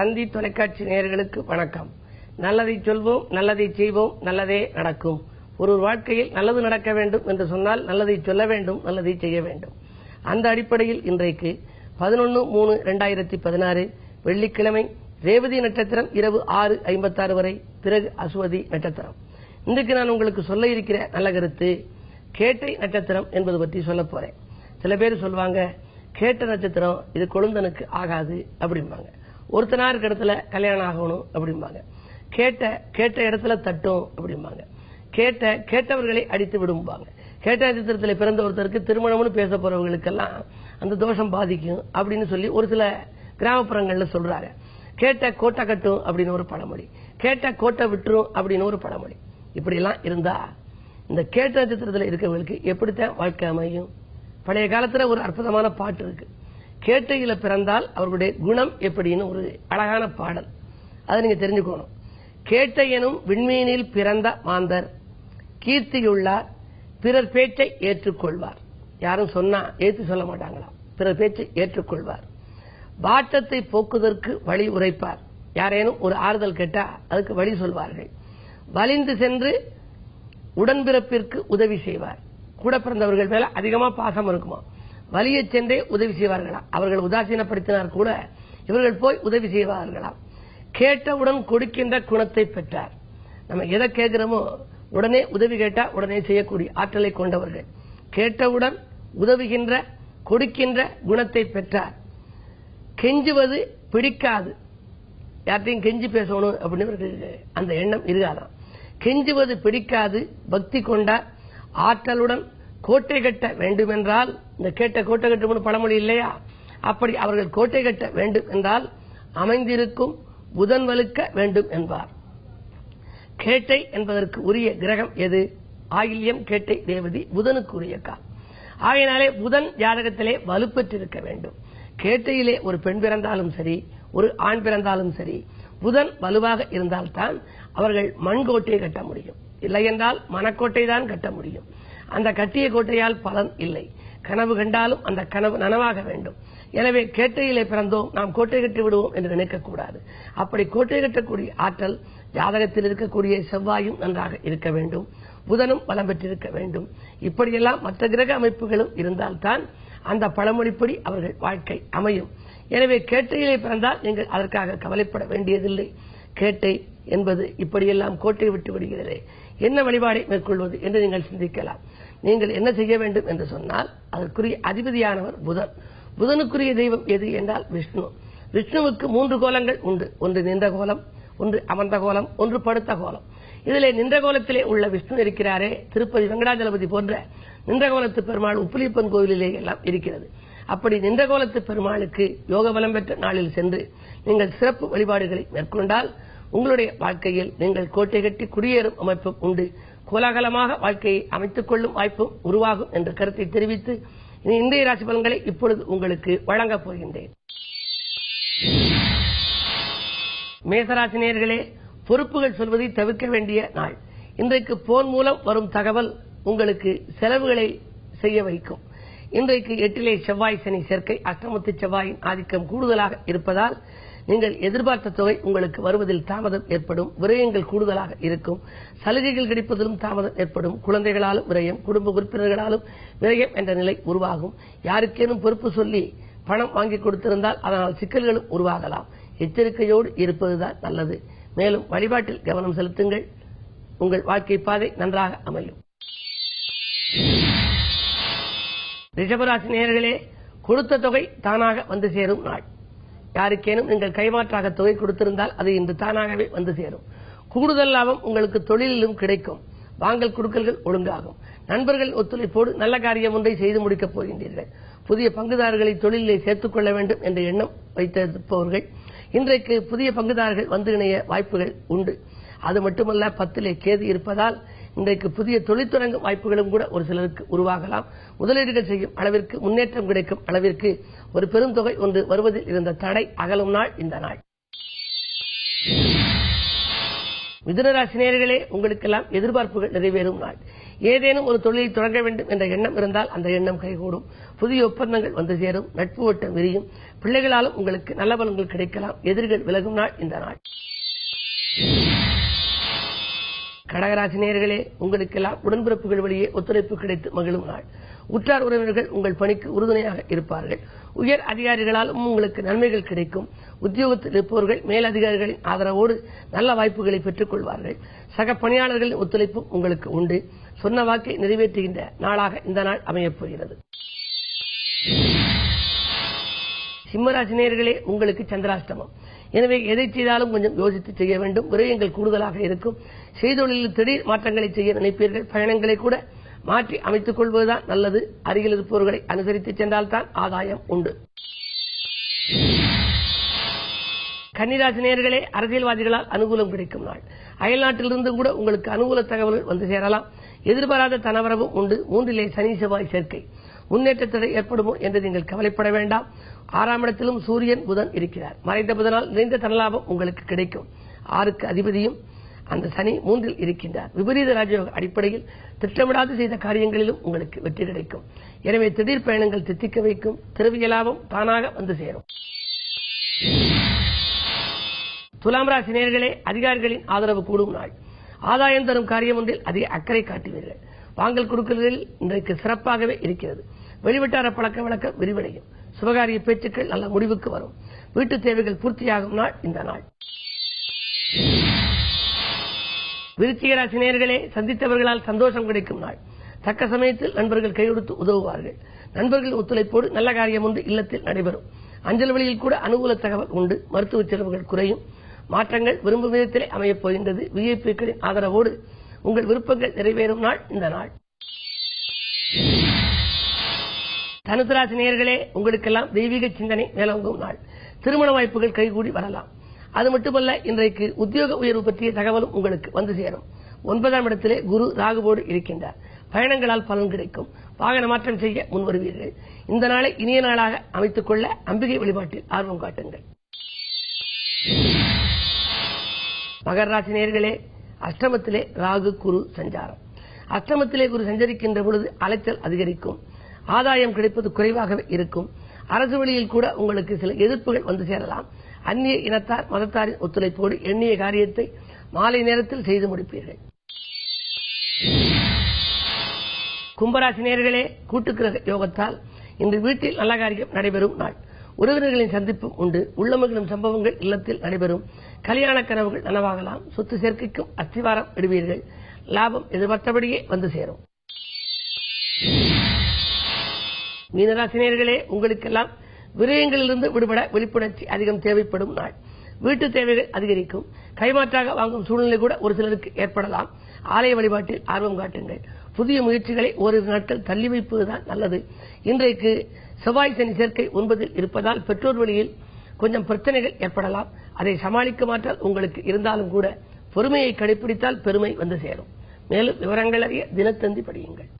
தந்தி தொலைக்காட்சி நேயர்களுக்கு வணக்கம். நல்லதை சொல்வோம், நல்லதை செய்வோம், நல்லதே நடக்கும். ஒரு வாழ்க்கையில் நல்லது நடக்க வேண்டும் என்று சொன்னால் நல்லதை சொல்ல வேண்டும், நல்லதை செய்ய வேண்டும். அந்த அடிப்படையில் இன்றைக்கு 11/3/2016 வெள்ளிக்கிழமை ரேவதி நட்சத்திரம் இரவு 6:56 வரை, பிறகு அசுவதி நட்சத்திரம். இன்றைக்கு நான் உங்களுக்கு சொல்ல இருக்கிற நல்ல கருத்து கேட்டை நட்சத்திரம் என்பது பற்றி சொல்ல போறேன். சில பேர் சொல்லுவாங்க, கேட்ட நட்சத்திரம் இது கொழுந்தனுக்கு ஆகாது அப்படிம்பாங்க. ஒருத்தனார் இடத்துல கல்யாணம் ஆகணும் அப்படிம்பாங்க. கேட்ட இடத்துல தட்டும் அப்படிம்பாங்க. கேட்டவர்களை அடித்து விடும்பாங்க. கேட்ட நட்சத்திரத்தில் பிறந்த ஒருத்தருக்கு திருமணம்னு பேச போறவங்களுக்கெல்லாம் அந்த தோஷம் பாதிக்கும் அப்படின்னு சொல்லி ஒரு சில கிராமப்புறங்கள்ல சொல்றாங்க. கேட்ட கோட்டை கட்டும் அப்படின்னு ஒரு பழமொழி, கேட்ட கோட்டை விட்டுரும் அப்படின்னு ஒரு பழமொழி. இப்படி எல்லாம் இருந்தா இந்த கேட்ட நட்சத்திரத்தில் இருக்கிறவங்களுக்கு எப்படித்தான் வாழ்க்கை அமையும்? பழைய காலத்துல ஒரு அற்புதமான பாட்டு இருக்கு. கேட்டையில பிறந்தால் அவர்களுடைய குணம் எப்படின்னு ஒரு அழகான பாடல். அதை நீங்க தெரிஞ்சுக்கணும். கேட்டை எனும் விண்மீனில் பிறந்த மாந்தர் கீர்த்தியுள்ளார், பிறர் பேச்சை ஏற்றுக்கொள்வார். யாரும் சொன்னா ஏற்று சொல்ல மாட்டாங்களாம், பிறர் பேச்சை ஏற்றுக்கொள்வார். வாட்டத்தை போக்குவதற்கு வழி உரைப்பார். யாரேனும் ஒரு ஆறுதல் கேட்டா அதுக்கு வழி சொல்வார்கள். வலிந்து சென்று உடன்பிறப்பிற்கு உதவி செய்வார். கூட பிறந்தவர்கள் மேல அதிகமா பாசம் இருக்குமா, வலிய சென்றே உதவி செய்வார்களா. அவர்கள் உதாசீனப்படுத்தினார் கூட இவர்கள் போய் உதவி செய்வார்களாம். கேட்டவுடன் கொடுக்கின்ற குணத்தை பெற்றார். நம்ம எதை கேட்கிறோமோ உடனே உதவி கேட்டா உடனே செய்யக்கூடிய ஆற்றலை கொண்டவர்கள். கேட்டவுடன் உதவுகின்ற கொடுக்கின்ற குணத்தை பெற்றார். கெஞ்சுவது பிடிக்காது. யார்ட்டையும் கெஞ்சி பேசணும் அப்படின்னு அந்த எண்ணம் இருக்காதான். கெஞ்சுவது பிடிக்காது, பக்தி கொண்டார். ஆற்றலுடன் கோட்டை கட்ட வேண்டுமென்றால், இந்த கேட்ட கோட்டை கட்டும் பழமொழி இல்லையா, அப்படி அவர்கள் கோட்டை கட்ட வேண்டும் என்றால் அமைந்திருக்கும் புதன் வலுக்க வேண்டும் என்பார். கேட்டை என்பதற்கு உரிய கிரகம் எது? ஆயில்யம், கேட்டை, ரேவதி புதனுக்கு உரிய கால். ஆகையினாலே புதன் ஜாதகத்திலே வலுப்பெற்றிருக்க வேண்டும். கேட்டையிலே ஒரு பெண் பிறந்தாலும் சரி, ஒரு ஆண் பிறந்தாலும் சரி, புதன் வலுவாக இருந்தால்தான் அவர்கள் மண்கோட்டையை கட்ட முடியும். இல்லை என்றால் மனக்கோட்டை தான் கட்ட முடியும். அந்த கட்டிய கோட்டையால் பலன் இல்லை. கனவு கண்டாலும் அந்த கனவு நனவாக வேண்டும். எனவே கேட்டையிலே பிறந்தோம், நாம் கோட்டை கட்டி விடுவோம் என்று நினைக்கக்கூடாது. அப்படி கோட்டை கட்டக்கூடிய ஆற்றல் ஜாதகத்தில் இருக்கக்கூடிய செவ்வாயும் நன்றாக இருக்க வேண்டும், புதனும் பலம் பெற்றிருக்க வேண்டும். இப்படியெல்லாம் மற்ற கிரக அமைப்புகளும் இருந்தால்தான் அந்த பழமொழிப்படி அவர்கள் வாழ்க்கை அமையும். எனவே கேட்டையிலே பிறந்தால் நீங்கள் அதற்காக கவலைப்பட வேண்டியதில்லை. கேட்டை என்பது இப்படியெல்லாம் கோட்டை விட்டு விடுகிறதே, என்ன வழிபாடை மேற்கொள்வது என்று நீங்கள் சிந்திக்கலாம். நீங்கள் என்ன செய்ய வேண்டும் என்று சொன்னால், அதற்குரிய அதிபதியானவர் புதன். புதனுக்குரிய தெய்வம் எது என்றால் விஷ்ணு. விஷ்ணுவுக்கு 3 கோலங்கள் உண்டு. ஒன்று நின்ற கோலம், ஒன்று அமர்ந்த கோலம், ஒன்று படுத்த கோலம். இதிலே நின்ற கோலத்திலே உள்ள விஷ்ணு இருக்கிறாரே, திருப்பதி வெங்கடாஜலபதி போன்ற நின்ற கோலத்து பெருமாள் உப்பிலிப்பன் கோவிலிலே எல்லாம் இருக்கிறது. அப்படி நின்ற கோலத்து பெருமாளுக்கு யோக பலம் பெற்ற நாளில் சென்று நீங்கள் சிறப்பு வழிபாடுகளை மேற்கொண்டால் உங்களுடைய வாழ்க்கையில் நீங்கள் கோட்டை கட்டி குடியேறும் அமைப்பும் உண்டு. கோலாகலமாக வாழ்க்கையை அமைத்துக் கொள்ளும் வாய்ப்பும் உருவாகும் என்ற கருத்தை தெரிவித்து இன்றைய ராசி பலன்களை இப்பொழுது உங்களுக்கு வழங்கப் போகின்றேன். மேசராசி நேயர்களே, பொறுப்புகள் சொல்வதை தவிர்க்க வேண்டிய நாள். இன்றைக்கு போன் மூலம் வரும் தகவல் உங்களுக்கு செலவுகளை செய்ய வைக்கும். இன்றைக்கு 8லே செவ்வாய் சனி சேர்க்கை, அஷ்டமத்து செவ்வாயின் ஆதிக்கம் கூடுதலாக இருப்பதால் நீங்கள் எதிர்பார்த்த தொகை உங்களுக்கு வருவதில் தாமதம் ஏற்படும். விரயங்கள் கூடுதலாக இருக்கும். சலுகைகள் கிடைப்பதிலும் தாமதம் ஏற்படும். குழந்தைகளாலும் விரயம், குடும்ப உறுப்பினர்களாலும் விரயம் என்ற நிலை உருவாகும். யாருக்கேனும் பொறுப்பு சொல்லி பணம் வாங்கி கொடுத்திருந்தால் அதனால் சிக்கல்களும் உருவாகலாம். எச்சரிக்கையோடு இருப்பதுதான் நல்லது. மேலும் வழிபாட்டில் கவனம் செலுத்துங்கள். உங்கள் வாழ்க்கை பாதை நன்றாக அமையும். ரிஷபராசி நேயர்களே, கொடுத்த தொகை தானாக வந்து சேரும் நாள். யாருக்கேனும் நீங்கள் கைமாற்றாக தொகை கொடுத்திருந்தால் அது இன்று தானாகவே வந்து சேரும். கூடுதல் லாபம் உங்களுக்கு தொழிலிலும் கிடைக்கும். வாங்கல் குடுக்கல்கள் ஒழுங்காகும். நண்பர்கள் ஒத்துழைப்போடு நல்ல காரியம் ஒன்றை செய்து முடிக்கப் போகின்றீர்கள். புதிய பங்குதாரர்களை தொழிலிலே சேர்த்துக் கொள்ள வேண்டும் என்ற எண்ணம் வைத்திருப்பவர்கள் இன்றைக்கு புதிய பங்குதாரர்கள் வந்து இணைய வாய்ப்புகள் உண்டு. அது மட்டுமல்ல, 10லே கேது இருப்பதால் இன்றைக்கு புதிய தொழில் தொடங்கும் வாய்ப்புகளும் கூட ஒரு சிலருக்கு உருவாகலாம். முதலீடுகள் செய்யும் அளவிற்கு முன்னேற்றம் கிடைக்கும் அளவிற்கு ஒரு பெருந்தொகை ஒன்று வருவதில் இருந்த தடை அகலும் நாள் இந்த நாள். மிதுனராசி நேயர்களே, உங்களுக்கெல்லாம் எதிர்பார்ப்புகள் நிறைவேறும் நாள். ஏதேனும் ஒரு தொழிலை தொடங்க வேண்டும் என்ற எண்ணம் இருந்தால் அந்த எண்ணம் கைகூடும். புதிய ஒப்பந்தங்கள் வந்து சேரும். நட்பு வட்டம் விரியும். பிள்ளைகளாலும் உங்களுக்கு நல்ல பலன்கள் கிடைக்கலாம். எதிரிகள் விலகும் நாள் இந்த நாள். கடகராசி நேயர்களே, உங்களுக்கெல்லாம் உடன்பிறப்புகள் வழியே ஒத்துழைப்பு கிடைத்து மகிழும் நாள். உற்றார் உறவினர்கள் உங்கள் பணிக்கு உறுதுணையாக இருப்பார்கள். உயர் அதிகாரிகளாலும் உங்களுக்கு நன்மைகள் கிடைக்கும். உத்தியோகத்தில் இருப்பவர்கள் மேலதிகாரிகளின் ஆதரவோடு நல்ல வாய்ப்புகளை பெற்றுக் கொள்வார்கள். சக பணியாளர்களின் ஒத்துழைப்பும் உங்களுக்கு உண்டு. சொன்ன வாக்கை நிறைவேற்றுகின்ற நாளாக இந்த நாள் அமையப் போகிறது. சிம்மராசி நேயர்களே, உங்களுக்கு சந்திராஷ்டமம். எனவே எதை செய்தாலும் கொஞ்சம் யோசித்து செய்ய வேண்டும். விரயங்கள் கூடுதலாக இருக்கும். செய்தொழிலில் திடீர் மாற்றங்களை செய்ய நினைப்பீர்கள். பயணங்களை கூட மாற்றி அமைத்துக் கொள்வதுதான் நல்லது. அருகில் இருப்பவர்களை அனுசரித்து சென்றால்தான் ஆதாயம் உண்டு. கன்னிராசி நேயர்களே, அரசியல்வாதிகளால் அனுகூலம் கிடைக்கும் நாள். அயல்நாட்டிலிருந்து கூட உங்களுக்கு அனுகூல தகவல்கள் வந்து சேரலாம். எதிர்பாராத தனவரவும் உண்டு. 3 சனி செவ்வாய் சேர்க்கை. முன்னேற்றத்தை ஏற்படுமோ என்று நீங்கள் கவலைப்பட வேண்டாம். 6ஆம் இடத்திலும் சூரியன் புதன் இருக்கிறார். மறைந்த புதனால் நிறைந்த தனலாபம் உங்களுக்கு கிடைக்கும். 6க்கு அதிபதியும் அந்த சனி 3இல் இருக்கின்றார். விபரீத ராஜயோக அடிப்படையில் திட்டமிடாது செய்த காரியங்களிலும் உங்களுக்கு வெற்றி கிடைக்கும். எனவே திடீர் பயணங்கள் தித்திக்க வைக்கும். திரவிய லாபம் தானாக வந்து சேரும். துலாம் ராசி நேயர்களே, அதிகாரிகளின் ஆதரவு கூடும் நாள். ஆதாயம் தரும் காரியம் ஒன்றில் அதிக அக்கறை காட்டுவீர்கள். வாங்கல் கொடுக்கல்களில் இன்றைக்கு சிறப்பாகவே இருக்கிறது. வெளிவட்டார பழக்க வழக்கம் விரிவடையும். சுபகாரிய பேச்சுக்கள் நல்ல முடிவுக்கு வரும். வீட்டு தேவைகள் பூர்த்தியாகும் நாள் இந்த நாள். விருச்சிக ராசி நேயர்களே, சந்தித்தவர்களால் சந்தோஷம் கிடைக்கும் நாள். தக்க சமயத்தில் நண்பர்கள் கையெடுத்து உதவுவார்கள். நண்பர்கள் ஒத்துழைப்போடு நல்ல காரியம் ஒன்று இல்லத்தில் நடைபெறும். அஞ்சல் வழியில் கூட அனுகூல தகவல் உண்டு. மருத்துவ செலவுகள் குறையும். மாற்றங்கள் விரும்பும் விதத்திலே அமையப் போகின்றது. விஐபிக்களின் ஆதரவோடு உங்கள் விருப்பங்கள் நிறைவேறும் நாள் இந்த நாள். தனுசு ராசி நேயர்களே, உங்களுக்கெல்லாம் தெய்வீக சிந்தனை மேலோங்கும் நாள். திருமண வாய்ப்புகள் கைகூடி வரலாம். அது மட்டுமல்ல, இன்றைக்கு உத்தியோக உயர்வு பற்றிய தகவலும் உங்களுக்கு வந்து சேரும். 9ஆம் இடத்திலே குரு ராகுவோடு இருக்கின்றார். பயணங்களால் பலன் கிடைக்கும். வாகன மாற்றம் செய்ய முன்வருவீர்கள். இந்த நாளை இனிய நாளாக அமைத்துக் கொள்ள அம்பிகை வழிபாட்டில் ஆர்வம் காட்டுங்கள். மகர ராசி நேயர்களே, அஷ்டமத்திலே ராகு குரு சஞ்சாரம். அஷ்டமத்திலே குரு சஞ்சரிக்கின்ற பொழுது அலைச்சல் அதிகரிக்கும். ஆதாயம் கிடைப்பது குறைவாகவே இருக்கும். அரசு வழியில் கூட உங்களுக்கு சில எதிர்ப்புகள் வந்து சேரலாம். அந்நிய இனத்தார் மதத்தாரின் ஒத்துழைப்போடு எண்ணிய காரியத்தை மாலை நேரத்தில் செய்து முடிப்பீர்கள். கும்பராசி நேயர்களே, கூட்டுக்கிரக யோகத்தால் இன்று வீட்டில் நல்ல காரியம் நடைபெறும் நாள். உறவினர்களின் சந்திப்பும் உண்டு. உள்ளமகிழும் சம்பவங்கள் இல்லத்தில் நடைபெறும். கல்யாண கனவுகள் நனவாகலாம். சொத்து சேர்க்கைக்கும் அஸ்திவாரம் இடுவீர்கள். லாபம் எதிர்பார்த்தபடியே வந்து சேரும். மீனராசி நேயர்களே, உங்களுக்கெல்லாம் விரயங்களிலிருந்து விடுபட விழிப்புணர்ச்சி அதிகம் தேவைப்படும் நாள். வீட்டு தேவைகள் அதிகரிக்கும். கைமாற்றாக வாங்கும் சூழ்நிலை கூட ஒரு சிலருக்கு ஏற்படலாம். ஆலய வழிபாட்டில் ஆர்வம் காட்டுங்கள். புதிய முயற்சிகளை ஓரிரு நாட்கள் தள்ளி வைப்பதுதான் நல்லது. இன்றைக்கு செவ்வாய் சனி சேர்க்கை 9இல் இருப்பதால் பெற்றோர் வழியில் கொஞ்சம் பிரச்சனைகள் ஏற்படலாம். அதை சமாளிக்க மாற்றால் உங்களுக்கு இருந்தாலும் கூட பொறுமையை கடைபிடித்தால் பெருமை வந்து சேரும். மேலும் விவரங்கள் அறிய தினத்தந்தி படியுங்கள்.